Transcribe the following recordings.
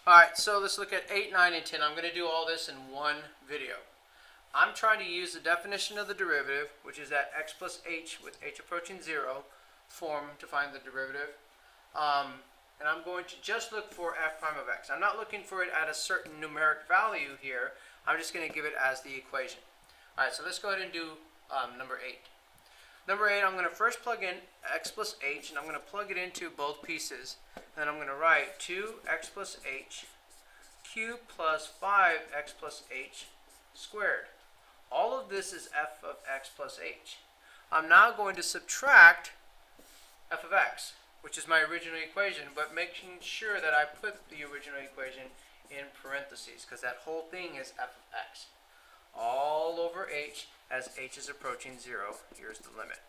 Alright, so let's look at 8, 9, and 10. I'm going to do all this in one video. I'm trying to use the definition of the derivative, which is that x plus h with h approaching 0 form to find the derivative. And I'm going to just look for f prime of x. I'm not looking for it at a certain numeric value here. I'm just going to give it as the equation. Alright, so let's go ahead and do number 8. Number 8, I'm going to first plug in x plus h, and I'm going to plug it into both pieces. And then I'm going to write 2x plus h cubed plus 5x plus h squared. All of this is f of x plus h. I'm now going to subtract f of x, which is my original equation, but making sure that I put the original equation in parentheses, because that whole thing is f of x. All over h as h is approaching 0. Here's the limit.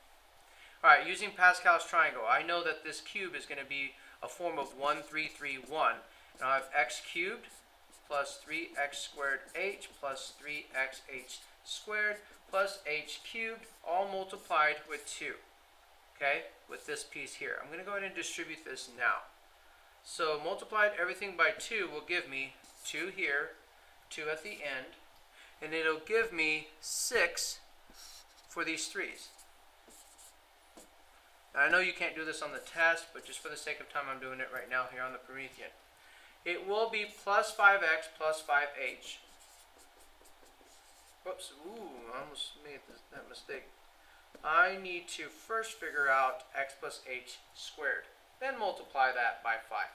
Alright, using Pascal's triangle, I know that this cube is going to be a form of 1, 3, 3, 1. And I have x cubed plus 3x squared h plus 3xh squared plus h cubed, all multiplied with 2. Okay, with this piece here. I'm going to go ahead and distribute this now. So multiplied everything by 2 will give me 2 here, 2 at the end, and it'll give me 6 for these 3's. Now, I know you can't do this on the test, but just for the sake of time, I'm doing it right now here on the Promethean. It will be plus 5x plus 5h. Whoops, I almost made that mistake. I need to first figure out x plus h squared, then multiply that by 5.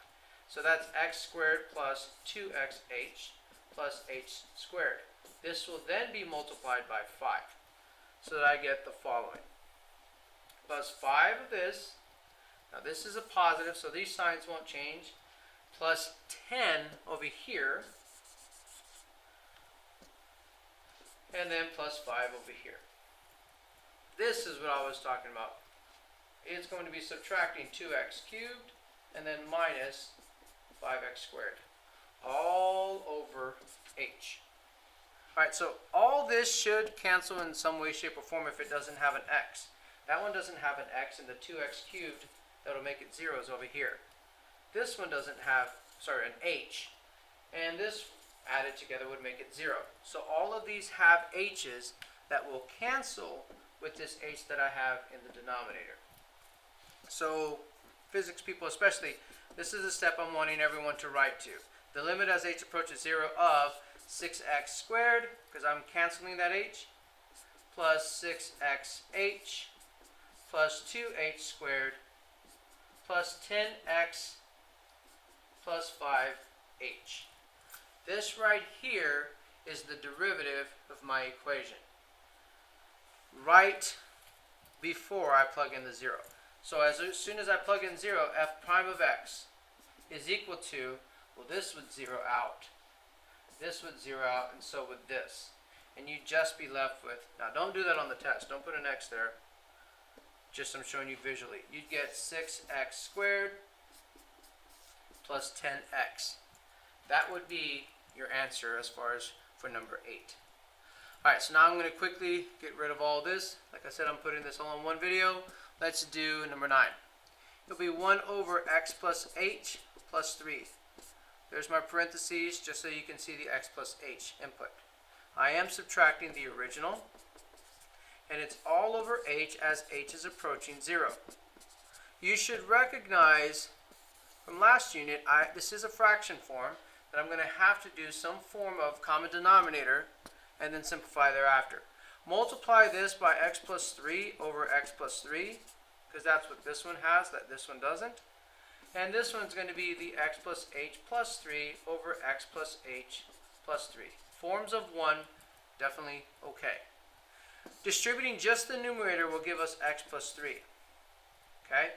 So that's x squared plus 2xh plus h squared. This will then be multiplied by 5, so that I get the following. Plus 5 of this, now this is a positive, so these signs won't change, plus 10 over here, and then plus 5 over here. This is what I was talking about. It's going to be subtracting 2x cubed, and then minus 5x squared, all over h. Alright, so all this should cancel in some way, shape, or form if it doesn't have an x. That one doesn't have an x, and the 2x cubed, that'll make it 0 is over here. This one doesn't have, an h, and this added together would make it 0. So all of these have h's that will cancel with this h that I have in the denominator. So physics people especially, this is the step I'm wanting everyone to write to. The limit as h approaches 0 of 6x squared, because I'm canceling that h, plus 6xh plus 2h squared plus 10x plus 5h. This right here is the derivative of my equation, right before I plug in the 0. So as soon as I plug in 0, f prime of x is equal to, well, this would 0 out. This would 0 out, and so would this. And you'd just be left with, now don't do that on the test, don't put an x there, just I'm showing you visually. You'd get 6x squared plus 10x. That would be your answer as far as for number 8. Alright, so now I'm going to quickly get rid of all this. Like I said, I'm putting this all in one video. Let's do number 9. It'll be 1 over x plus h plus 3. There's my parentheses just so you can see the x plus h input. I am subtracting the original, and it's all over h as h is approaching 0. You should recognize from last unit, this is a fraction form, that I'm going to have to do some form of common denominator and then simplify thereafter. Multiply this by x plus 3 over x plus 3, because that's what this one has, that this one doesn't. And this one's going to be the x plus h plus 3 over x plus h plus 3. Forms of 1, definitely okay. Distributing just the numerator will give us x plus 3. Okay?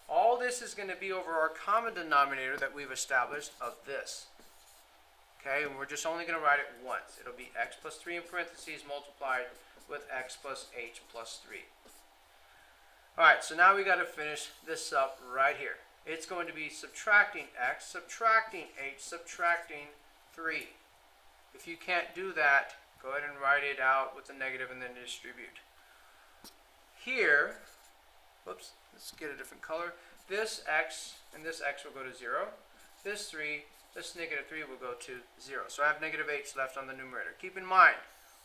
All this is going to be over our common denominator that we've established of this. Okay, and we're just only going to write it once. It'll be x plus 3 in parentheses multiplied with x plus h plus 3. Alright, so now we got to finish this up right here. It's going to be subtracting x, subtracting h, subtracting 3. If you can't do that, go ahead and write it out with a negative and then distribute. Here, whoops, let's get a different color. This x and this x will go to 0. This 3 this negative 3 will go to 0. So I have negative h left on the numerator. Keep in mind,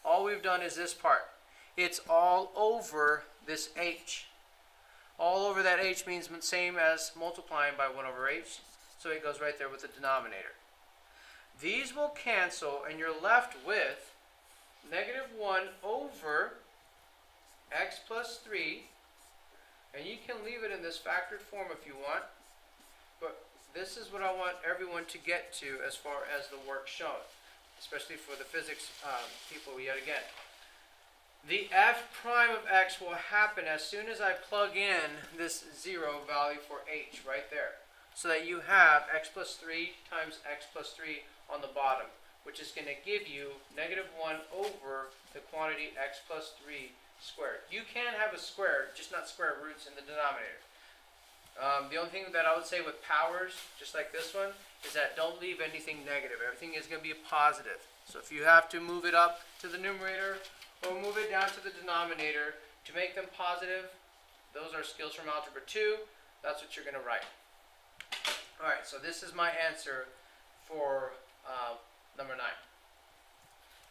all we've done is this part. It's all over this h. All over that h means the same as multiplying by 1 over h. So it goes right there with the denominator. These will cancel, and you're left with negative 1 over x plus 3. And you can leave it in this factored form if you want. But this is what I want everyone to get to as far as the work shown, especially for the physics people yet again. The f prime of x will happen as soon as I plug in this 0 value for h right there. So that you have x plus 3 times x plus 3 on the bottom, which is going to give you negative 1 over the quantity x plus 3 squared. You can have a square, just not square roots in the denominator. The only thing that I would say with powers, just like this one, is that don't leave anything negative. Everything is going to be a positive. So if you have to move it up to the numerator or move it down to the denominator to make them positive, those are skills from Algebra 2. That's what you're going to write. Alright, so this is my answer for number 9.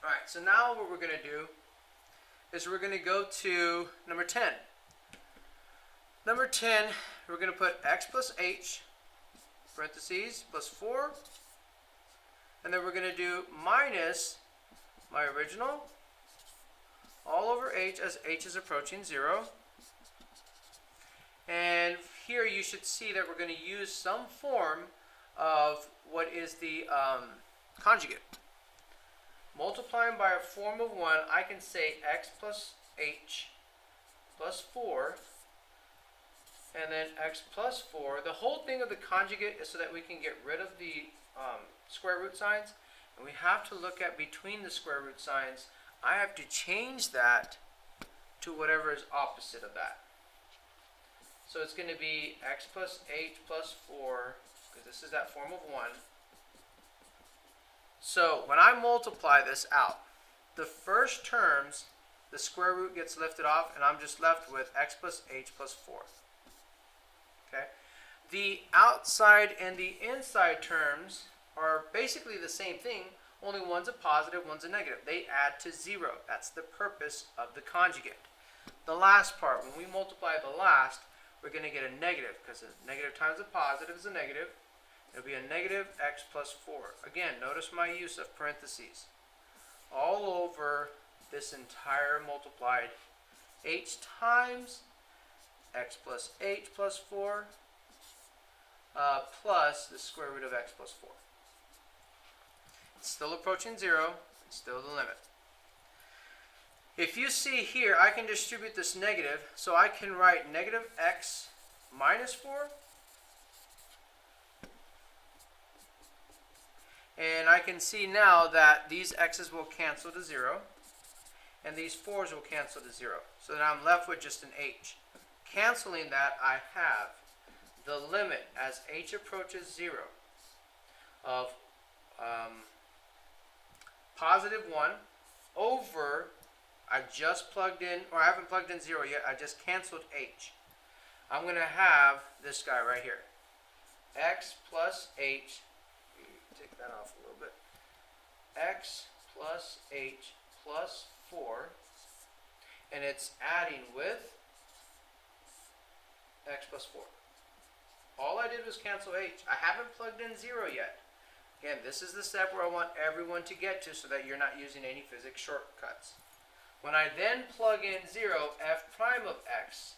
Alright, so now what we're going to do is we're going to go to number 10. Number 10, we're going to put x plus h, parentheses, plus 4. And then we're going to do minus my original, all over h as h is approaching 0. And here you should see that we're going to use some form of what is the conjugate. Multiplying by a form of 1, I can say x plus h plus 4, and then x plus 4. The whole thing of the conjugate is so that we can get rid of the square root signs, and we have to look at between the square root signs. I have to change that to whatever is opposite of that. So it's going to be x plus h plus 4, because this is that form of 1. So when I multiply this out, the first terms, the square root gets lifted off, and I'm just left with x plus h plus 4. Okay? The outside and the inside terms are basically the same thing, only one's a positive, one's a negative. They add to 0. That's the purpose of the conjugate. The last part, when we multiply the last, we're going to get a negative, because a negative times a positive is a negative. It'll be a negative x plus 4. Again, notice my use of parentheses. All over this entire multiplied h times x plus h plus 4 plus the square root of x plus 4. It's still approaching 0. It's still the limit. If you see here, I can distribute this negative, so I can write negative x minus 4. And I can see now that these x's will cancel to 0, and these 4's will cancel to 0. So then I'm left with just an h. Canceling that, I have the limit as h approaches 0 of positive 1 over, I just plugged in, or I haven't plugged in 0 yet, I just canceled h. I'm going to have this guy right here. X plus h, take that off a little bit, x plus h plus 4, and it's adding with x plus 4. All I did was cancel h. I haven't plugged in 0 yet. Again, this is the step where I want everyone to get to so that you're not using any physics shortcuts. When I then plug in 0, f prime of x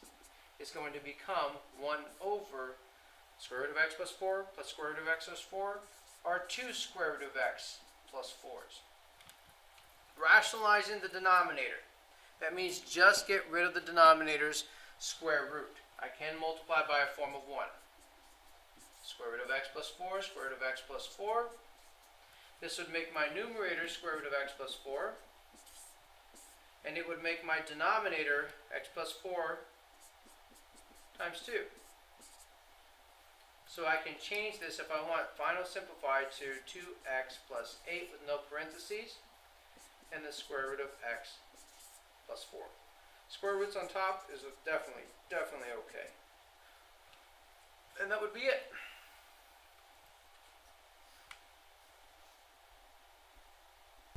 is going to become 1 over square root of x plus 4 plus square root of x plus 4 are 2 square root of x plus 4's. Rationalizing the denominator. That means just get rid of the denominator's square root. I can multiply by a form of 1. Square root of x plus 4, square root of x plus 4. This would make my numerator square root of x plus 4. And it would make my denominator x plus 4 times 2. So I can change this if I want. Final simplify to 2x plus 8 with no parentheses. And the square root of x plus 4. Square roots on top is definitely okay. And that would be it.